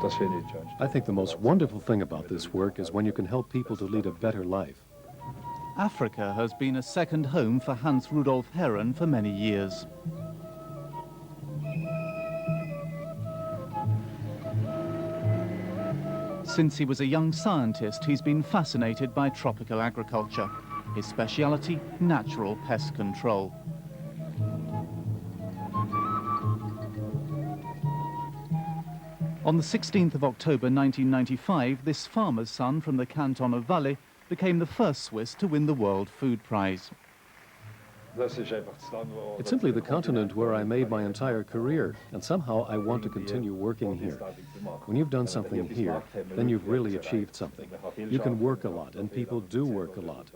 I think the most wonderful thing about this work is when you can help people to lead a better life. Africa has been a second home for Hans Rudolf Herren for many years. Since he was a young scientist, he's been fascinated by tropical agriculture. His speciality, natural pest control. On the 16th of October 1995, this farmer's son from the canton of Valais became the first Swiss to win the World Food Prize. It's simply the continent where I made my entire career, and somehow I want to continue working here. When you've done something here, then you've really achieved something. You can work a lot, and people do work a lot.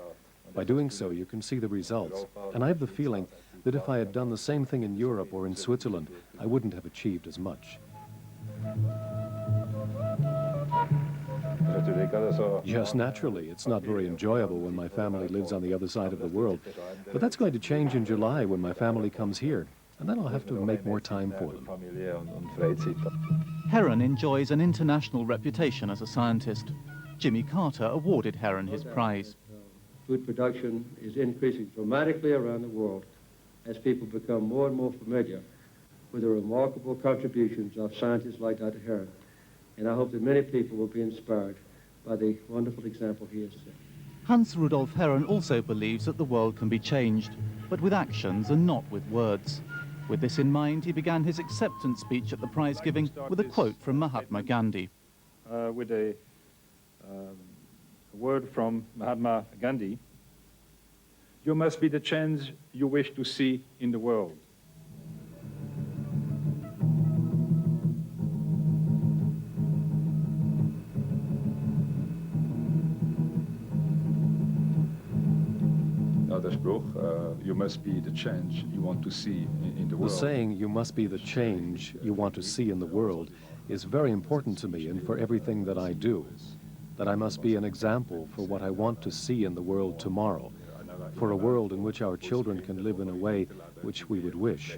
By doing so, you can see the results. And I have the feeling that if I had done the same thing in Europe or in Switzerland, I wouldn't have achieved as much. Yes, naturally. It's not very enjoyable when my family lives on the other side of the world. But that's going to change in July when my family comes here. And then I'll have to make more time for them. Herren enjoys an international reputation as a scientist. Jimmy Carter awarded Herren his prize. Food production is increasing dramatically around the world as people become more and more familiar with the remarkable contributions of scientists like Dr. Herren. And I hope that many people will be inspired by the wonderful example he has set. Hans Rudolf Herren also believes that the world can be changed, but with actions and not with words. With this in mind, he began his acceptance speech at the prize giving with a quote from Mahatma Gandhi. With a word from Mahatma Gandhi: "You must be the change you wish to see in the world." You must be the change you want to see in the world. The saying, "You must be the change you want to see in the world," is very important to me and for everything that I do. That I must be an example for what I want to see in the world tomorrow, for a world in which our children can live in a way which we would wish.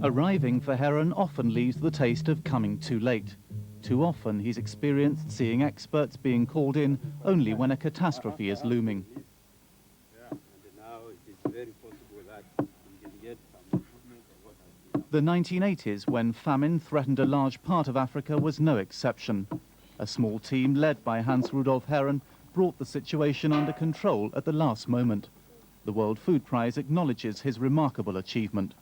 Arriving for Herren often leaves the taste of coming too late. Too often he's experienced seeing experts being called in only when a catastrophe is looming. The 1980s, when famine threatened a large part of Africa, was no exception. A small team led by Hans Rudolf Herren brought the situation under control at the last moment. The World Food Prize acknowledges his remarkable achievement.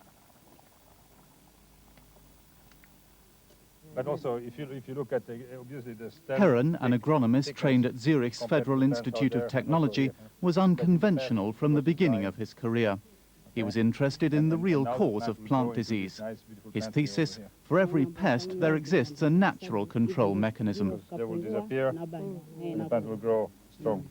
But also, if you look at obviously the Herren, an agronomist trained at Zurich's Federal Institute of Technology, was unconventional from the beginning of his career. He was interested in the real cause of plant disease. His thesis: for every pest, there exists a natural control mechanism. They will disappear, and the plant will grow strong.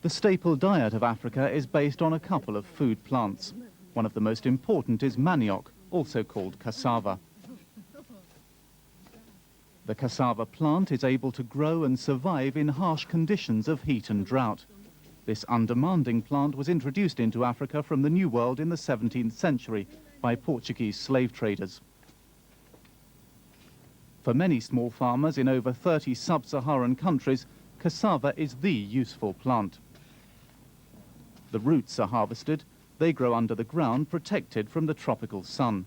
The staple diet of Africa is based on a couple of food plants. One of the most important is manioc, also called cassava. The cassava plant is able to grow and survive in harsh conditions of heat and drought. This undemanding plant was introduced into Africa from the New World in the 17th century by Portuguese slave traders. For many small farmers in over 30 sub-Saharan countries, cassava is the useful plant. The roots are harvested. They grow under the ground, protected from the tropical sun.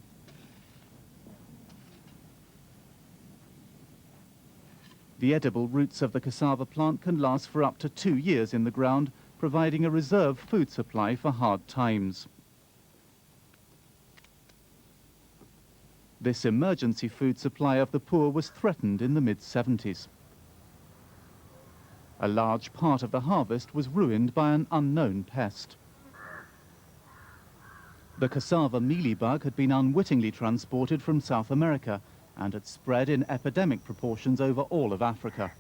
The edible roots of the cassava plant can last for up to 2 years in the ground, providing a reserve food supply for hard times. This emergency food supply of the poor was threatened in the mid-70s. A large part of the harvest was ruined by an unknown pest. The cassava mealybug had been unwittingly transported from South America and had spread in epidemic proportions over all of Africa.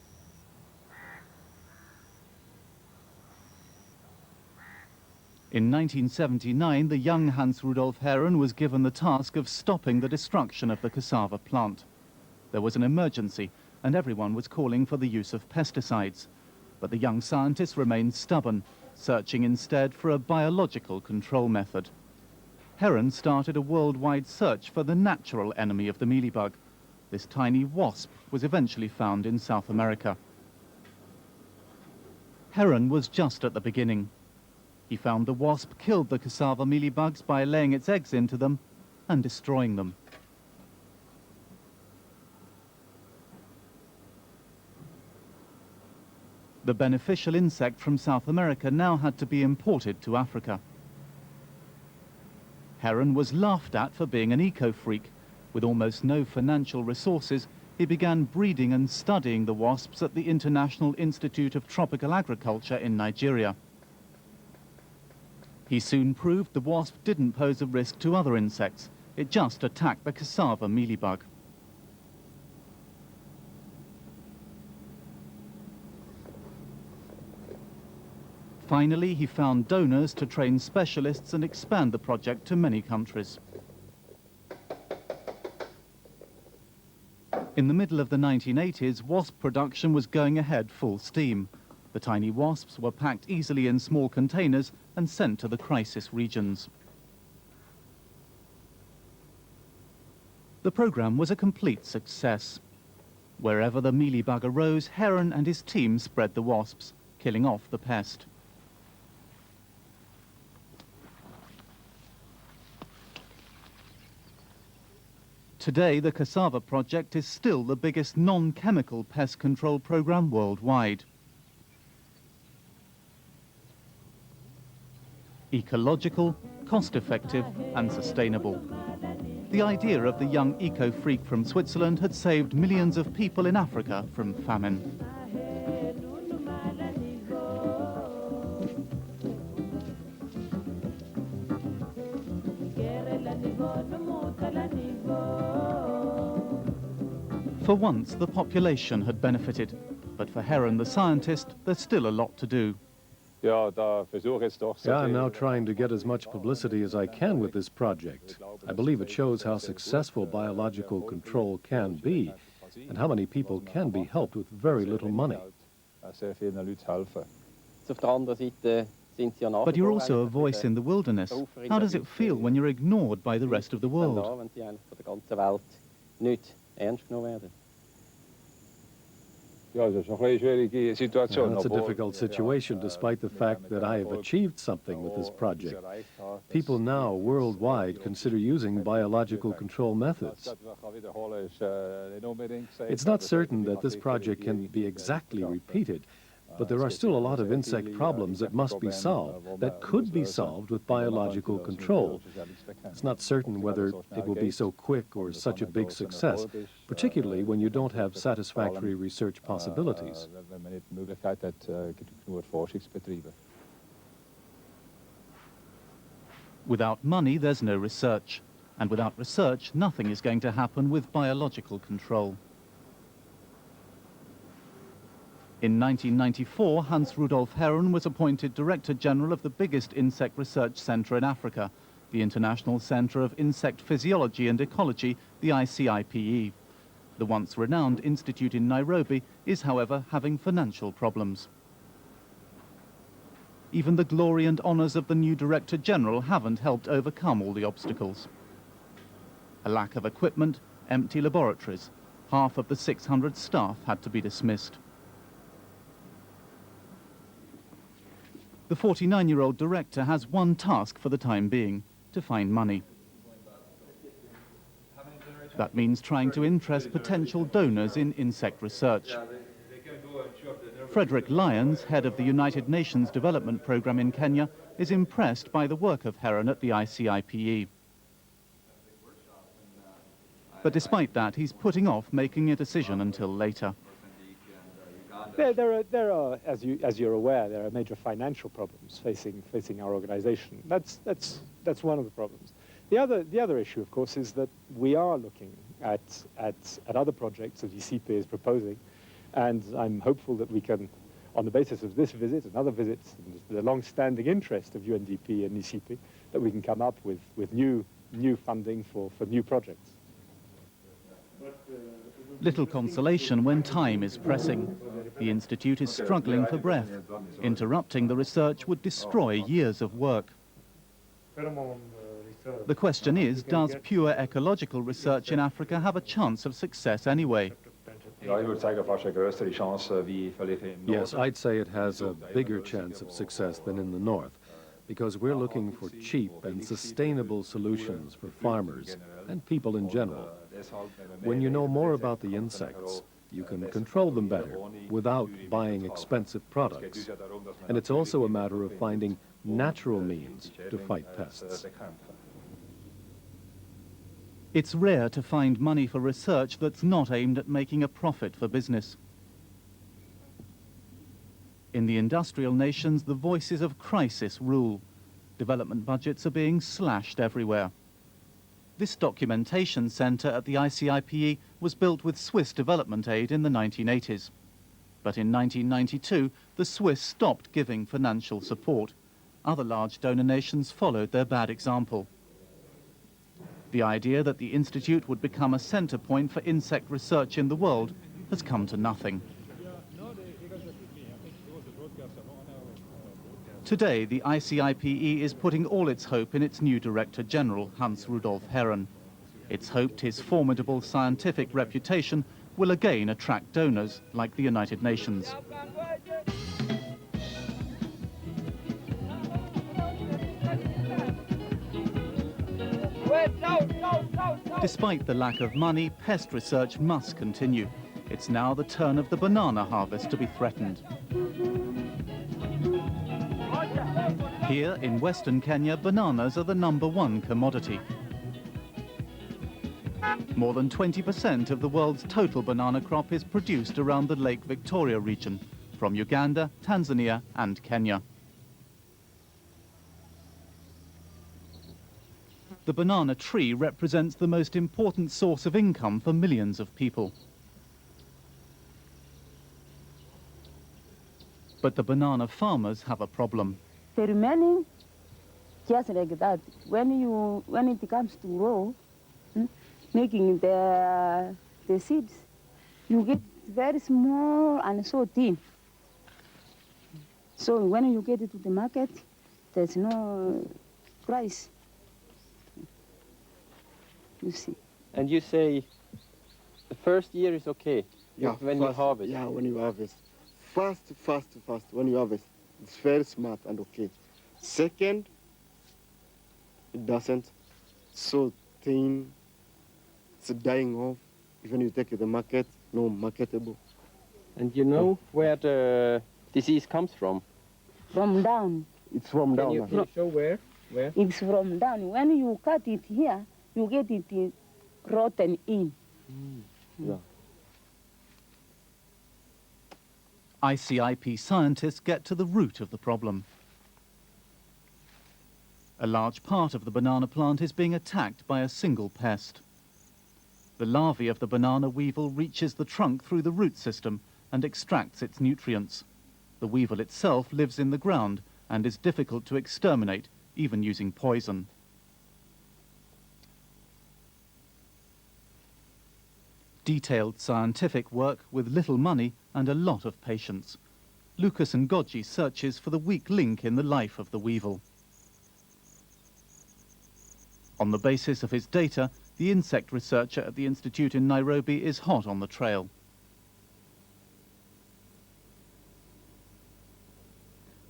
In 1979, the young Hans Rudolf Herren was given the task of stopping the destruction of the cassava plant. There was an emergency. and everyone was calling for the use of pesticides. But the young scientists remained stubborn, searching instead for a biological control method. Herren started a worldwide search for the natural enemy of the mealybug. This tiny wasp was eventually found in South America. Herren was just at the beginning. He found the wasp killed the cassava mealybugs by laying its eggs into them and destroying them. The beneficial insect from South America now had to be imported to Africa. Herren was laughed at for being an eco-freak. With almost no financial resources, he began breeding and studying the wasps at the International Institute of Tropical Agriculture in Nigeria. He soon proved the wasp didn't pose a risk to other insects. It just attacked the cassava mealybug. Finally, he found donors to train specialists and expand the project to many countries. In the middle of the 1980s, wasp production was going ahead full steam. The tiny wasps were packed easily in small containers and sent to the crisis regions. The program was a complete success. Wherever the mealybug arose, Herren and his team spread the wasps, killing off the pest. Today, the Cassava project is still the biggest non-chemical pest control program worldwide. Ecological, cost-effective and sustainable. The idea of the young eco-freak from Switzerland had saved millions of people in Africa from famine. For once, the population had benefited, but for Herren, the scientist, there's still a lot to do. Yeah, I'm now trying to get as much publicity as I can with this project. I believe it shows how successful biological control can be and how many people can be helped with very little money. But you're also a voice in the wilderness. How does it feel when you're ignored by the rest of the world? That's a difficult situation, despite the fact that I have achieved something with this project. People now worldwide consider using biological control methods. It's not certain that this project can be exactly repeated, but there are still a lot of insect problems that must be solved, that could be solved with biological control. It's not certain whether it will be so quick or such a big success, particularly when you don't have satisfactory research possibilities. Without money, there's no research. And without research, nothing is going to happen with biological control. In 1994, Hans Rudolf Herren was appointed Director General of the biggest insect research centre in Africa, the International Centre of Insect Physiology and Ecology, the ICIPE. The once renowned institute in Nairobi is, however, having financial problems. Even the glory and honours of the new Director General haven't helped overcome all the obstacles. A lack of equipment, empty laboratories. Half of the 600 staff had to be dismissed. The 49-year-old director has one task for the time being, to find money. That means trying to interest potential donors in insect research. Frederick Lyons, head of the United Nations Development Programme in Kenya, is impressed by the work of Herren at the ICIPE. But despite that, he's putting off making a decision until later. There are, as you're aware, there are major financial problems facing our organization. That's one of the problems. The other issue, of course, is that we are looking at other projects that ICIPE is proposing, and I'm hopeful that we can, on the basis of this visit and other visits, and the long-standing interest of UNDP and ICIPE, that we can come up with new funding for new projects. Little consolation when time is pressing. The Institute is struggling for breath. Interrupting the research would destroy years of work. The question is, does pure ecological research in Africa have a chance of success anyway? Yes, I'd say it has a bigger chance of success than in the north, because we're looking for cheap and sustainable solutions for farmers and people in general. When you know more about the insects, you can control them better without buying expensive products. And it's also a matter of finding natural means to fight pests. It's rare to find money for research that's not aimed at making a profit for business. In the industrial nations, the voices of crisis rule. Development budgets are being slashed everywhere. This documentation centre at the ICIPE was built with Swiss development aid in the 1980s. But in 1992, the Swiss stopped giving financial support. Other large donor nations followed their bad example. The idea that the Institute would become a centre point for insect research in the world has come to nothing. Today, the ICIPE is putting all its hope in its new Director General, Rudolf Herren. It's hoped his formidable scientific reputation will again attract donors like the United Nations. Despite the lack of money, pest research must continue. It's now the turn of the banana harvest to be threatened. Here in Western Kenya, bananas are the #1 commodity. More than 20% of the world's total banana crop is produced around the Lake Victoria region, from Uganda, Tanzania and Kenya. The banana tree represents the most important source of income for millions of people. But the banana farmers have a problem. The remaining, just like that, when it comes to grow, making the seeds, you get very small and so thin. So when you get it to the market, there's no price. You see. And you say the first year is okay? Yeah, when you harvest? Yeah, when you harvest. Fast, when you harvest. It's very smart and okay. Second, it doesn't. So thin, it's dying off. Even you take it to the market, no marketable. And you know where the disease comes from? From down. It's from down. Can you show where? It's from down. When you cut it here, you get it rotten in. Yeah. ICIP scientists get to the root of the problem. A large part of the banana plant is being attacked by a single pest. The larvae of the banana weevil reaches the trunk through the root system and extracts its nutrients. The weevil itself lives in the ground and is difficult to exterminate, even using poison. Detailed scientific work with little money and a lot of patience. Lucas Ngoji searches for the weak link in the life of the weevil. On the basis of his data, the insect researcher at the Institute in Nairobi is hot on the trail.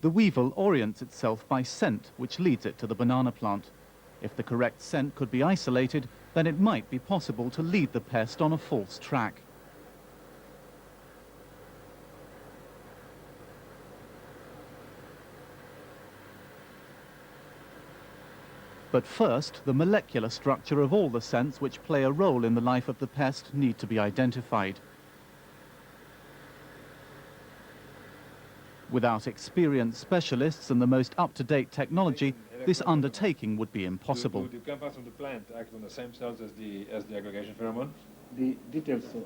The weevil orients itself by scent, which leads it to the banana plant. If the correct scent could be isolated, then it might be possible to lead the pest on a false track. But first, the molecular structure of all the scents which play a role in the life of the pest need to be identified. Without experienced specialists and the most up-to-date technology, this undertaking would be impossible. Do compounds from the plant act on the same cells as the aggregation pheromone? The details of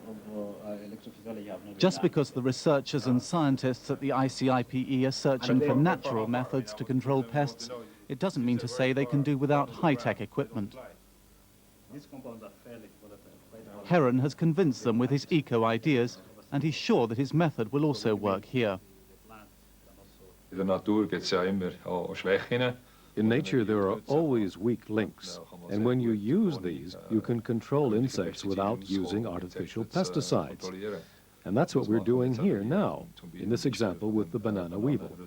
electrophysiology have not. Just because the researchers and scientists at the ICIPE are searching for natural methods to control pests, it doesn't mean to say they can do without high-tech equipment. These compounds are fairly volatile, quite volatile. Herren has convinced them with his eco-ideas, and he's sure that his method will also work here. In nature, there are always weak links, and when you use these, you can control insects without using artificial pesticides. And that's what we're doing here now, in this example with the banana weevil.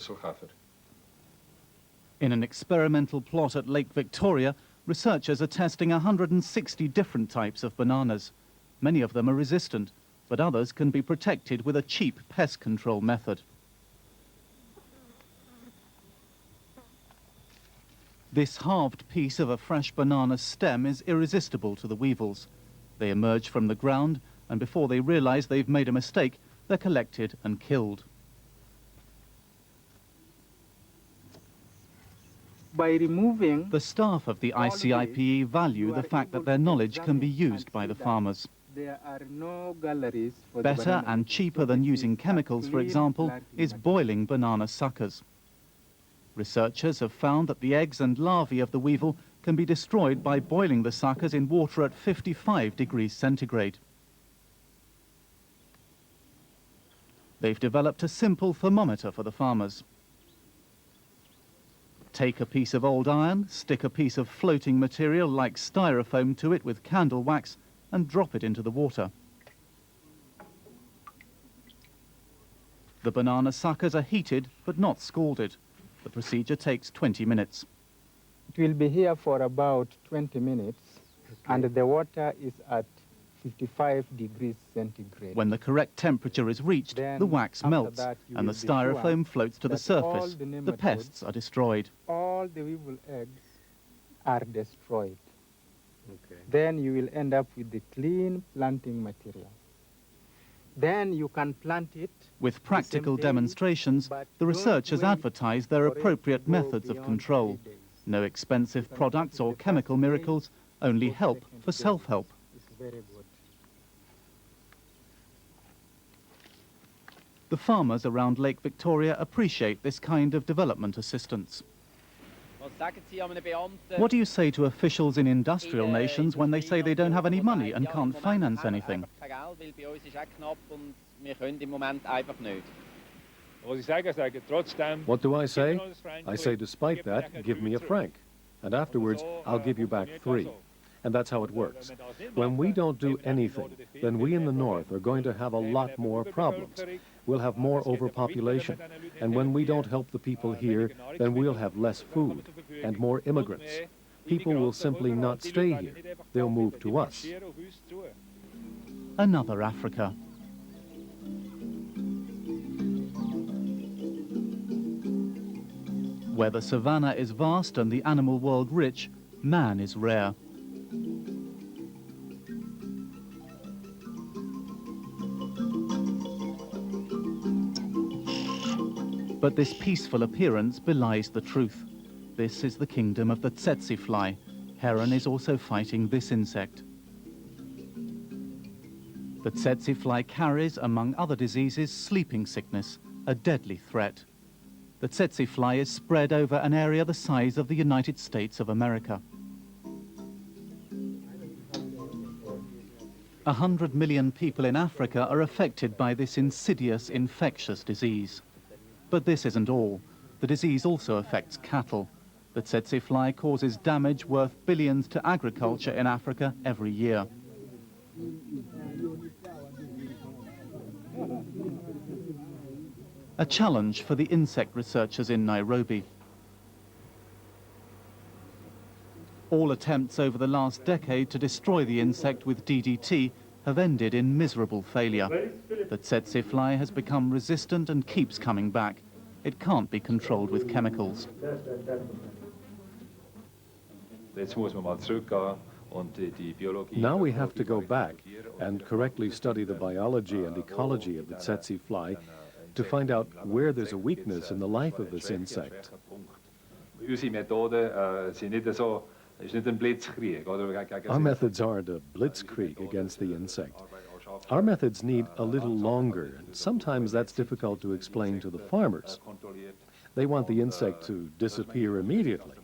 In an experimental plot at Lake Victoria, researchers are testing 160 different types of bananas. Many of them are resistant, but others can be protected with a cheap pest control method. This halved piece of a fresh banana stem is irresistible to the weevils. They emerge from the ground, and before they realize they've made a mistake, they're collected and killed. By removing... The staff of the ICIPE value the fact that their knowledge can be used by the farmers. There are no galleries for Better and cheaper than using chemicals, for example, is boiling banana suckers. Researchers have found that the eggs and larvae of the weevil can be destroyed by boiling the suckers in water at 55 degrees centigrade. They've developed a simple thermometer for the farmers. Take a piece of old iron, stick a piece of floating material like styrofoam to it with candle wax, and drop it into the water. The banana suckers are heated but not scalded. The procedure takes 20 minutes. It will be here for about 20 minutes, and the water is at 55 degrees centigrade. When the correct temperature is reached, the wax melts and the styrofoam floats to the surface. The pests are destroyed. All the weevil eggs are destroyed. Then you will end up with the clean planting material. Then you can plant it. With practical demonstrations, the researchers advertise their appropriate methods of control. No expensive products or chemical miracles, only help for self-help. The farmers around Lake Victoria appreciate this kind of development assistance. What do you say to officials in industrial nations when they say they don't have any money and can't finance anything? What do I say? I say, despite that, give me a franc. And afterwards, I'll give you back 3. And that's how it works. When we don't do anything, then we in the north are going to have a lot more problems. We'll have more overpopulation. And when we don't help the people here, then we'll have less food and more immigrants. People will simply not stay here. They'll move to us. Another Africa. Where the savannah is vast and the animal world rich, man is rare. But this peaceful appearance belies the truth. This is the kingdom of the tsetse fly. Herren is also fighting this insect. The tsetse fly carries, among other diseases, sleeping sickness, a deadly threat. The tsetse fly is spread over an area the size of the United States of America. 100 million people in Africa are affected by this insidious infectious disease. But this isn't all. The disease also affects cattle. The tsetse fly causes damage worth billions to agriculture in Africa every year. A challenge for the insect researchers in Nairobi. All attempts over the last decade to destroy the insect with DDT have ended in miserable failure. The tsetse fly has become resistant and keeps coming back. It can't be controlled with chemicals. Now we have to go back and correctly study the biology and ecology of the tsetse fly to find out where there's a weakness in the life of this insect. Our methods aren't a blitzkrieg against the insect. Our methods need a little longer, and sometimes that's difficult to explain to the farmers. They want the insect to disappear immediately.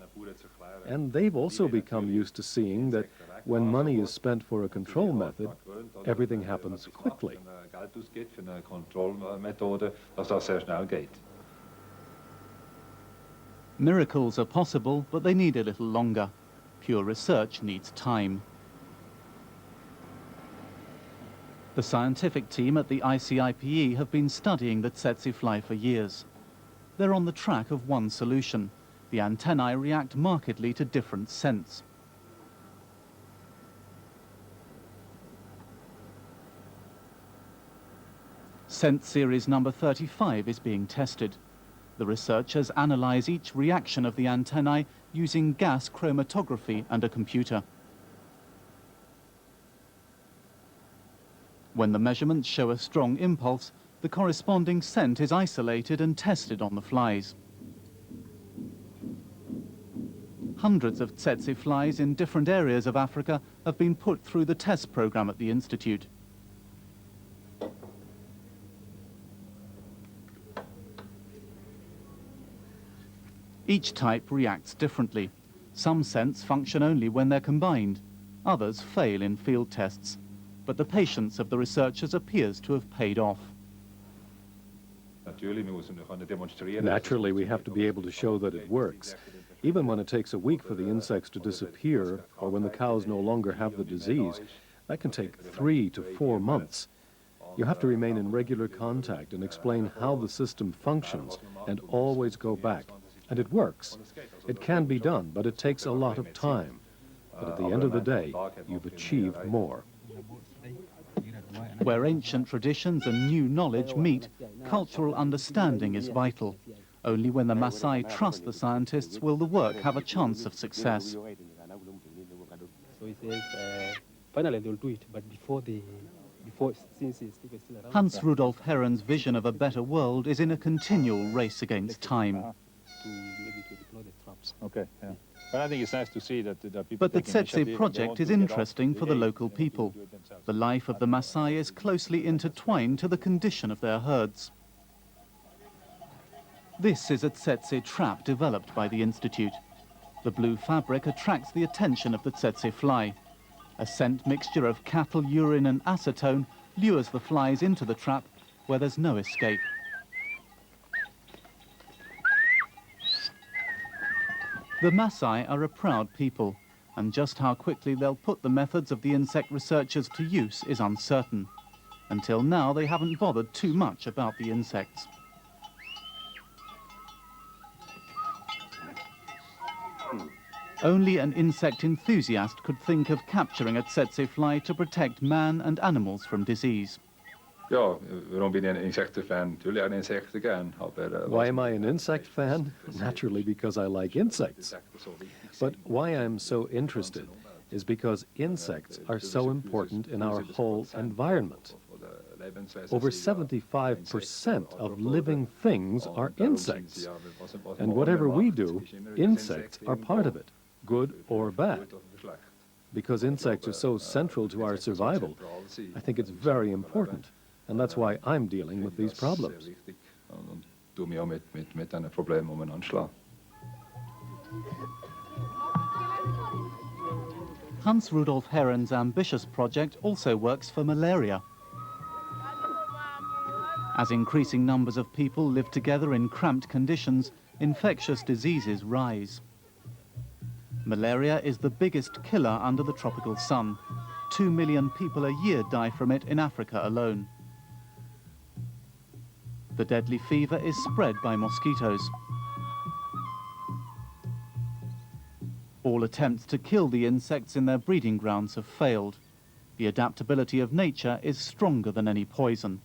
And they've also become used to seeing that when money is spent for a control method, Everything happens quickly. Miracles are possible, but they need a little longer. Pure research needs time. The scientific team at the ICIPE have been studying the tsetse fly for years. They're on the track of one solution. The antennae react markedly to different scents. Scent series number 35 is being tested. The researchers analyze each reaction of the antennae using gas chromatography and a computer. When the measurements show a strong impulse, the corresponding scent is isolated and tested on the flies. Hundreds of tsetse flies in different areas of Africa have been put through the test program at the Institute. Each type reacts differently. Some scents function only when they're combined. Others fail in field tests. But the patience of the researchers appears to have paid off. Naturally, we have to be able to show that it works. Even when it takes a week for the insects to disappear, or when the cows no longer have the disease, that can take 3 to 4 months. You have to remain in regular contact and explain how the system functions, and always go back. And it works. It can be done, but it takes a lot of time. But at the end of the day, you've achieved more. Where ancient traditions and new knowledge meet, cultural understanding is vital. Only when the Maasai trust the scientists will the work have a chance of success. So he says, finally they'll do it, but since it's still around. Hans Rudolf Herren's vision of a better world is in a continual race against time. Okay, yeah. But I think it's nice to see that people. But the take tsetse initiative. They project want is to get out. interesting for the local people. The life of the Maasai is closely intertwined to the condition of their herds. This is a tsetse trap developed by the Institute. The blue fabric attracts the attention of the tsetse fly. A scent mixture of cattle urine and acetone lures the flies into the trap where there's no escape. The Maasai are a proud people, and just how quickly they'll put the methods of the insect researchers to use is uncertain. Until now, they haven't bothered too much about the insects. Only an insect enthusiast could think of capturing a tsetse fly to protect man and animals from disease. Ja, waarom ben je een insectenfan? Natuurlijk aan insecten gaan. Why am I an insect fan? Naturally, because I like insects. But why I'm so interested is because insects are so important in our whole environment. Over 75% of living things are insects. And whatever we do, insects are part of it, good or bad. Because insects are so central to our survival, I think it's very important. And that's why I'm dealing with these problems. Hans Rudolf Herren's ambitious project also works for malaria. As increasing numbers of people live together in cramped conditions, infectious diseases rise. Malaria is the biggest killer under the tropical sun. 2 million people a year die from it in Africa alone. The deadly fever is spread by mosquitoes. All attempts to kill the insects in their breeding grounds have failed. The adaptability of nature is stronger than any poison.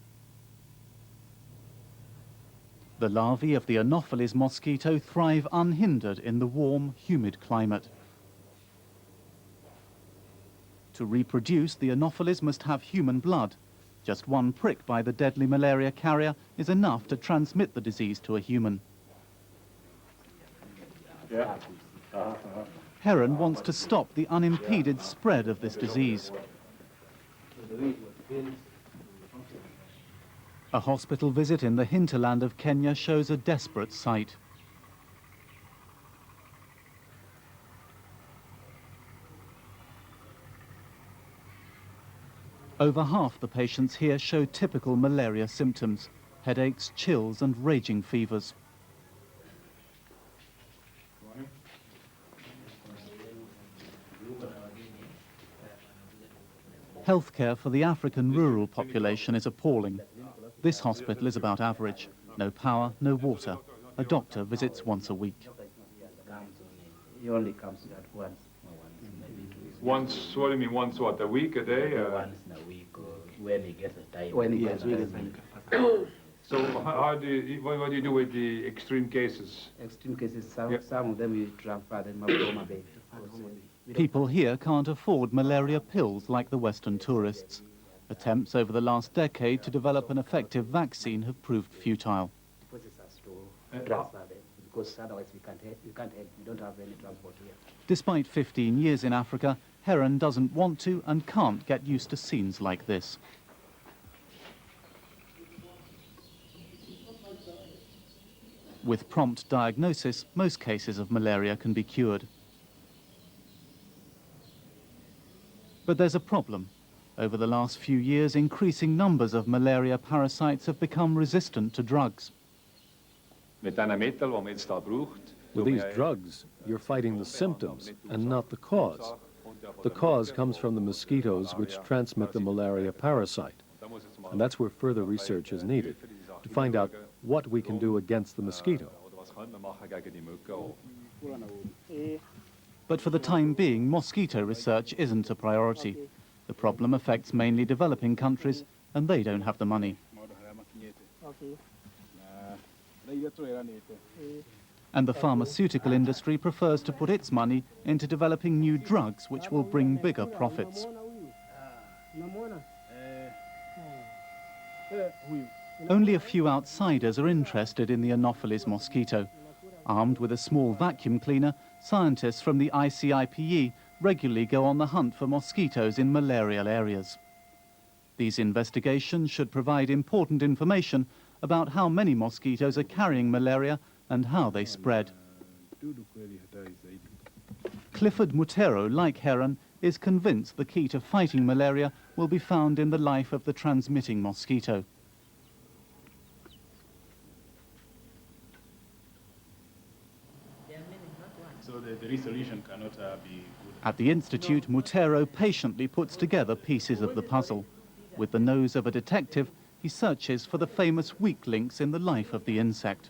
The larvae of the Anopheles mosquito thrive unhindered in the warm, humid climate. To reproduce, the Anopheles must have human blood. Just one prick by the deadly malaria carrier is enough to transmit the disease to a human. Herren wants to stop the unimpeded spread of this disease. A hospital visit in the hinterland of Kenya shows a desperate sight. Over half the patients here show typical malaria symptoms: headaches, chills and raging fevers. Healthcare for the African rural population is appalling. This hospital is about average. No power, no water. A doctor visits once a week. He only comes at once. Once, what do you mean, once what, a week, a day? Once in a week, or when he gets a time. When he gets time. So how do you, what do you do with the extreme cases? Extreme cases, some of them you transfer them up to Homa Bay. People here can't afford malaria pills like the Western tourists. Attempts over the last decade to develop an effective vaccine have proved futile. Because otherwise we can't help. We don't have any transport here. Despite 15 years in Africa, Herren doesn't want to and can't get used to scenes like this. With prompt diagnosis, most cases of malaria can be cured. But there's a problem. Over the last few years, increasing numbers of malaria parasites have become resistant to drugs. With these drugs, you're fighting the symptoms and not the cause. The cause comes from the mosquitoes which transmit the malaria parasite. And that's where further research is needed, to find out what we can do against the mosquito. But for the time being, mosquito research isn't a priority. The problem affects mainly developing countries, and they don't have the money. And the pharmaceutical industry prefers to put its money into developing new drugs which will bring bigger profits. Only a few outsiders are interested in the Anopheles mosquito. Armed with a small vacuum cleaner, scientists from the ICIPE regularly go on the hunt for mosquitoes in malarial areas. These investigations should provide important information about how many mosquitoes are carrying malaria and how they spread. Clifford Mutero, like Herren, is convinced the key to fighting malaria will be found in the life of the transmitting mosquito. So the resolution cannot be good. At the Institute, Mutero patiently puts together pieces of the puzzle. With the nose of a detective, he searches for the famous weak links in the life of the insect.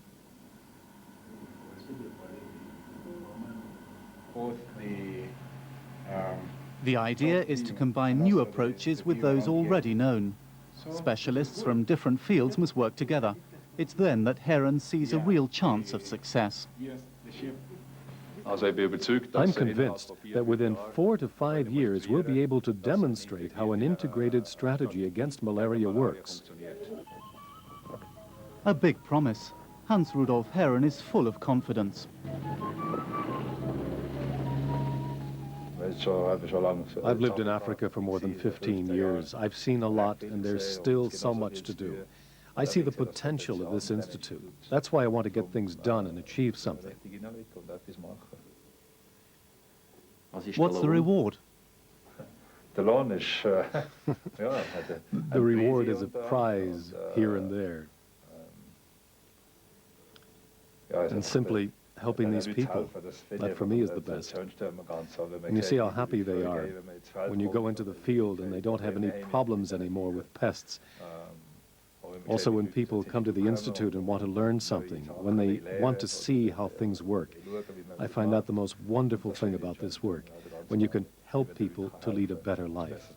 The idea is to combine new approaches with those already known. Specialists from different fields must work together. It's then that Herren sees a real chance of success. I'm convinced that within 4 to 5 years we'll be able to demonstrate how an integrated strategy against malaria works. A big promise. Hans Rudolf Herren is full of confidence. I've lived in Africa for more than 15 years. I've seen a lot, and there's still so much to do. I see the potential of this institute. That's why I want to get things done and achieve something. What's the reward? The reward is a prize here and there. And simply helping these people, that for me is the best. And you see how happy they are when you go into the field and they don't have any problems anymore with pests. Also, when people come to the Institute and want to learn something, when they want to see how things work, I find that the most wonderful thing about this work, when you can help people to lead a better life.